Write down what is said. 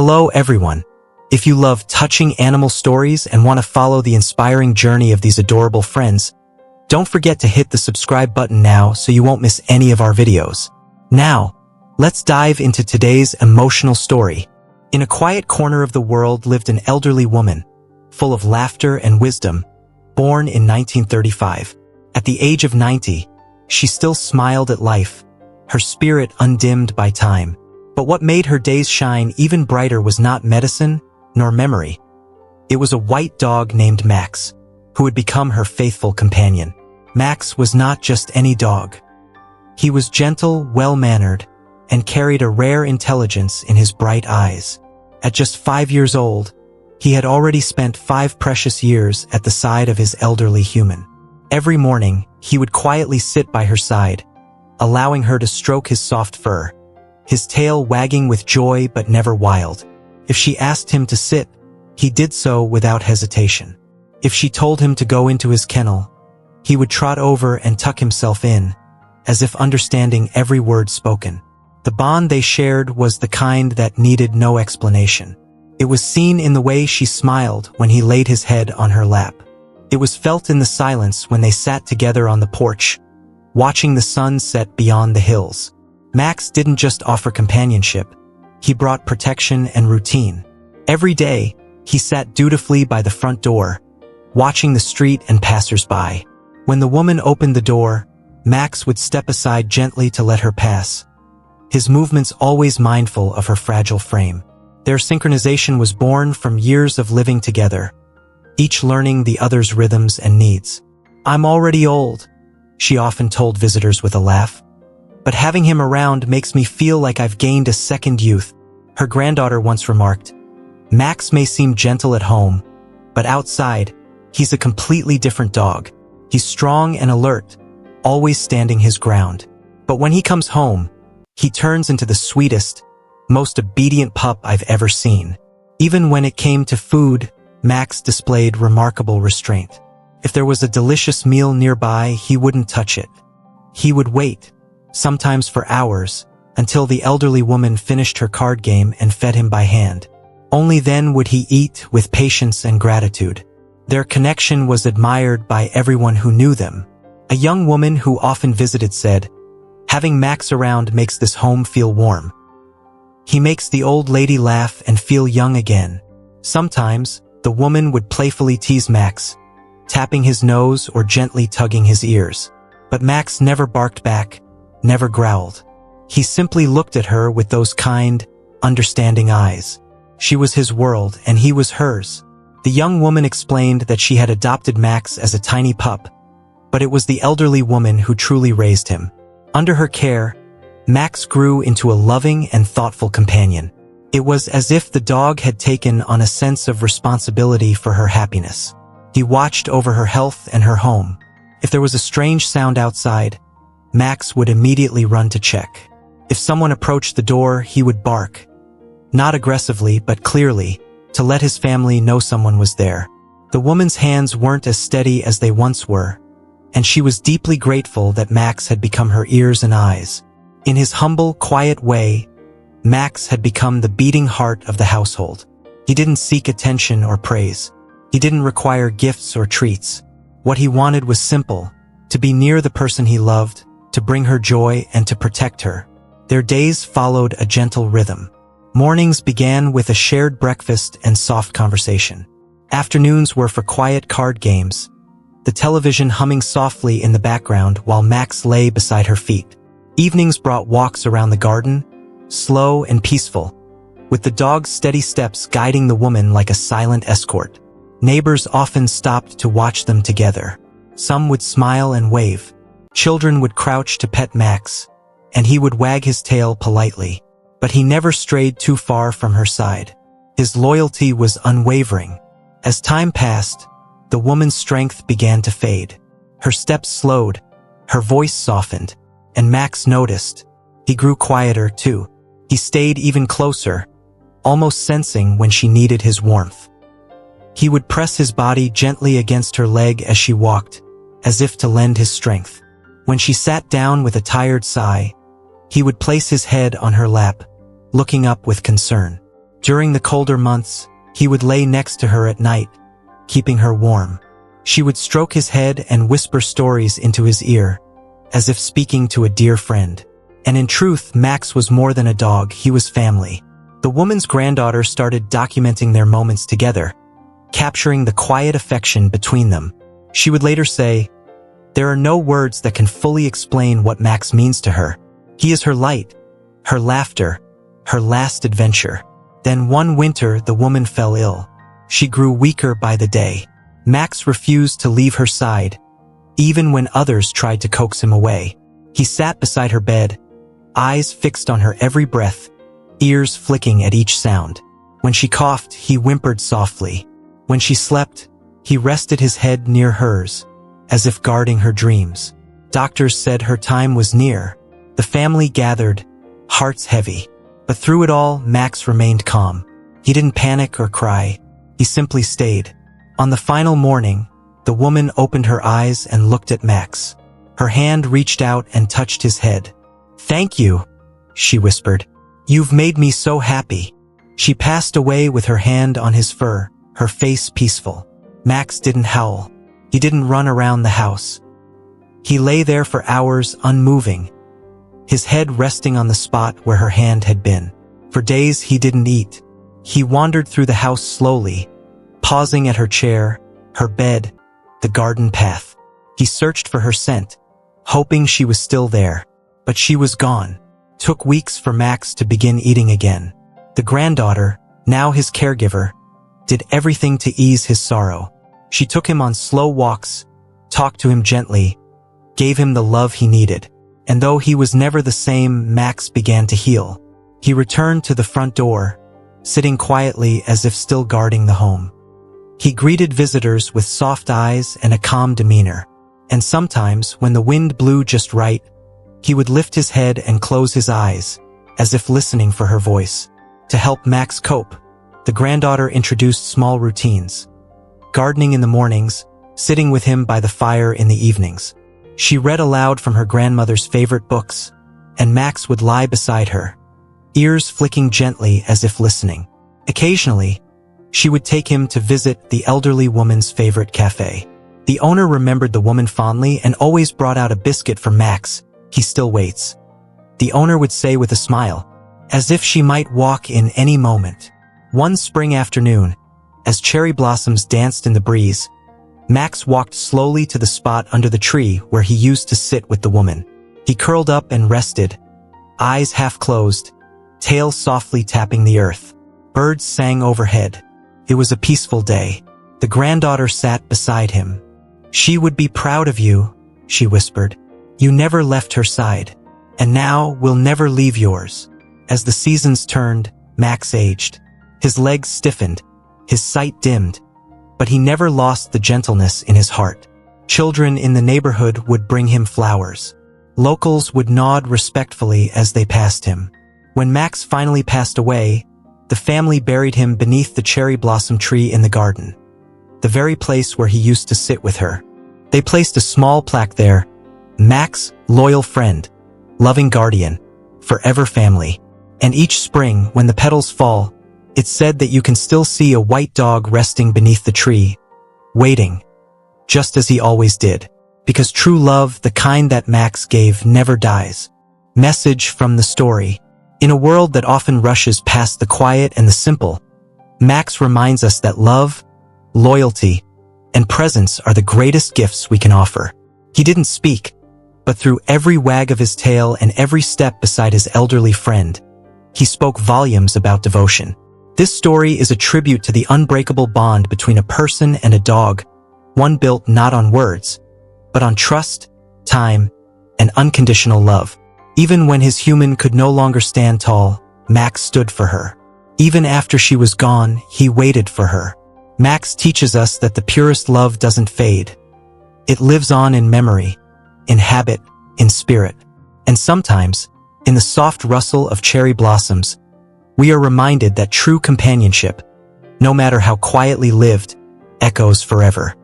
Hello everyone. If you love touching animal stories and want to follow the inspiring journey of these adorable friends, don't forget to hit the subscribe button now so you won't miss any of our videos. Now, let's dive into today's emotional story. In a quiet corner of the world lived an elderly woman, full of laughter and wisdom, born in 1935. At the age of 90, she still smiled at life, her spirit undimmed by time. But what made her days shine even brighter was not medicine nor memory. It was a white dog named Max, who had become her faithful companion. Max was not just any dog. He was gentle, well-mannered, and carried a rare intelligence in his bright eyes. At just 5 years old, he had already spent 5 precious years at the side of his elderly human. Every morning, he would quietly sit by her side, allowing her to stroke his soft fur, his tail wagging with joy but never wild. If she asked him to sit, he did so without hesitation. If she told him to go into his kennel, he would trot over and tuck himself in, as if understanding every word spoken. The bond they shared was the kind that needed no explanation. It was seen in the way she smiled when he laid his head on her lap. It was felt in the silence when they sat together on the porch, watching the sun set beyond the hills. Max didn't just offer companionship, he brought protection and routine. Every day, he sat dutifully by the front door, watching the street and passers-by. When the woman opened the door, Max would step aside gently to let her pass, his movements always mindful of her fragile frame. Their synchronization was born from years of living together, each learning the other's rhythms and needs. "I'm already old," she often told visitors with a laugh, "but having him around makes me feel like I've gained a second youth." Her granddaughter once remarked, "Max may seem gentle at home, but outside, he's a completely different dog. He's strong and alert, always standing his ground. But when he comes home, he turns into the sweetest, most obedient pup I've ever seen." Even when it came to food, Max displayed remarkable restraint. If there was a delicious meal nearby, he wouldn't touch it. He would wait, sometimes for hours, until the elderly woman finished her card game and fed him by hand. Only then would he eat with patience and gratitude. Their connection was admired by everyone who knew them. A young woman who often visited said, "Having Max around makes this home feel warm. He makes the old lady laugh and feel young again." Sometimes, the woman would playfully tease Max, tapping his nose or gently tugging his ears. But Max never barked back, never growled. He simply looked at her with those kind, understanding eyes. She was his world and he was hers. The young woman explained that she had adopted Max as a tiny pup, but it was the elderly woman who truly raised him. Under her care, Max grew into a loving and thoughtful companion. It was as if the dog had taken on a sense of responsibility for her happiness. He watched over her health and her home. If there was a strange sound outside, Max would immediately run to check. If someone approached the door, he would bark, not aggressively but clearly, to let his family know someone was there. The woman's hands weren't as steady as they once were, and she was deeply grateful that Max had become her ears and eyes. In his humble, quiet way, Max had become the beating heart of the household. He didn't seek attention or praise. He didn't require gifts or treats. What he wanted was simple: to be near the person he loved, to bring her joy, and to protect her. Their days followed a gentle rhythm. Mornings began with a shared breakfast and soft conversation. Afternoons were for quiet card games, the television humming softly in the background while Max lay beside her feet. Evenings brought walks around the garden, slow and peaceful, with the dog's steady steps guiding the woman like a silent escort. Neighbors often stopped to watch them together. Some would smile and wave. Children would crouch to pet Max, and he would wag his tail politely. But he never strayed too far from her side. His loyalty was unwavering. As time passed, the woman's strength began to fade. Her steps slowed, her voice softened, and Max noticed. He grew quieter too. He stayed even closer, almost sensing when she needed his warmth. He would press his body gently against her leg as she walked, as if to lend his strength. When she sat down with a tired sigh, he would place his head on her lap, looking up with concern. During the colder months, he would lay next to her at night, keeping her warm. She would stroke his head and whisper stories into his ear, as if speaking to a dear friend. And in truth, Max was more than a dog, he was family. The woman's granddaughter started documenting their moments together, capturing the quiet affection between them. She would later say, "There are no words that can fully explain what Max means to her. He is her light, her laughter, her last adventure." Then one winter, the woman fell ill. She grew weaker by the day. Max refused to leave her side, even when others tried to coax him away. He sat beside her bed, eyes fixed on her every breath, ears flicking at each sound. When she coughed, he whimpered softly. When she slept, he rested his head near hers, as if guarding her dreams. Doctors said her time was near. The family gathered, hearts heavy. But through it all, Max remained calm. He didn't panic or cry. He simply stayed. On the final morning, the woman opened her eyes and looked at Max. Her hand reached out and touched his head. "Thank you," she whispered. "You've made me so happy." She passed away with her hand on his fur, her face peaceful. Max didn't howl. He didn't run around the house. He lay there for hours unmoving, his head resting on the spot where her hand had been. For days he didn't eat. He wandered through the house slowly, pausing at her chair, her bed, the garden path. He searched for her scent, hoping she was still there. But she was gone. Took weeks for Max to begin eating again. The granddaughter, now his caregiver, did everything to ease his sorrow. She took him on slow walks, talked to him gently, gave him the love he needed. And though he was never the same, Max began to heal. He returned to the front door, sitting quietly as if still guarding the home. He greeted visitors with soft eyes and a calm demeanor. And sometimes, when the wind blew just right, he would lift his head and close his eyes, as if listening for her voice. To help Max cope, the granddaughter introduced small routines. Gardening in the mornings, sitting with him by the fire in the evenings. She read aloud from her grandmother's favorite books, and Max would lie beside her, ears flicking gently as if listening. Occasionally, she would take him to visit the elderly woman's favorite cafe. The owner remembered the woman fondly and always brought out a biscuit for Max. "He still waits," the owner would say with a smile, as if she might walk in any moment. One spring afternoon, as cherry blossoms danced in the breeze, Max walked slowly to the spot under the tree where he used to sit with the woman. He curled up and rested, eyes half closed, tail softly tapping the earth. Birds sang overhead. It was a peaceful day. The granddaughter sat beside him. "She would be proud of you," she whispered. "You never left her side. And now we'll never leave yours." As the seasons turned, Max aged. His legs stiffened, his sight dimmed, but he never lost the gentleness in his heart. Children in the neighborhood would bring him flowers. Locals would nod respectfully as they passed him. When Max finally passed away, the family buried him beneath the cherry blossom tree in the garden, the very place where he used to sit with her. They placed a small plaque there: "Max, loyal friend, loving guardian, forever family." And each spring, when the petals fall, it's said that you can still see a white dog resting beneath the tree, waiting, just as he always did. Because true love, the kind that Max gave, never dies. Message from the story. In a world that often rushes past the quiet and the simple, Max reminds us that love, loyalty, and presence are the greatest gifts we can offer. He didn't speak, but through every wag of his tail and every step beside his elderly friend, he spoke volumes about devotion. This story is a tribute to the unbreakable bond between a person and a dog, one built not on words, but on trust, time, and unconditional love. Even when his human could no longer stand tall, Max stood for her. Even after she was gone, he waited for her. Max teaches us that the purest love doesn't fade. It lives on in memory, in habit, in spirit. And sometimes, in the soft rustle of cherry blossoms, we are reminded that true companionship, no matter how quietly lived, echoes forever.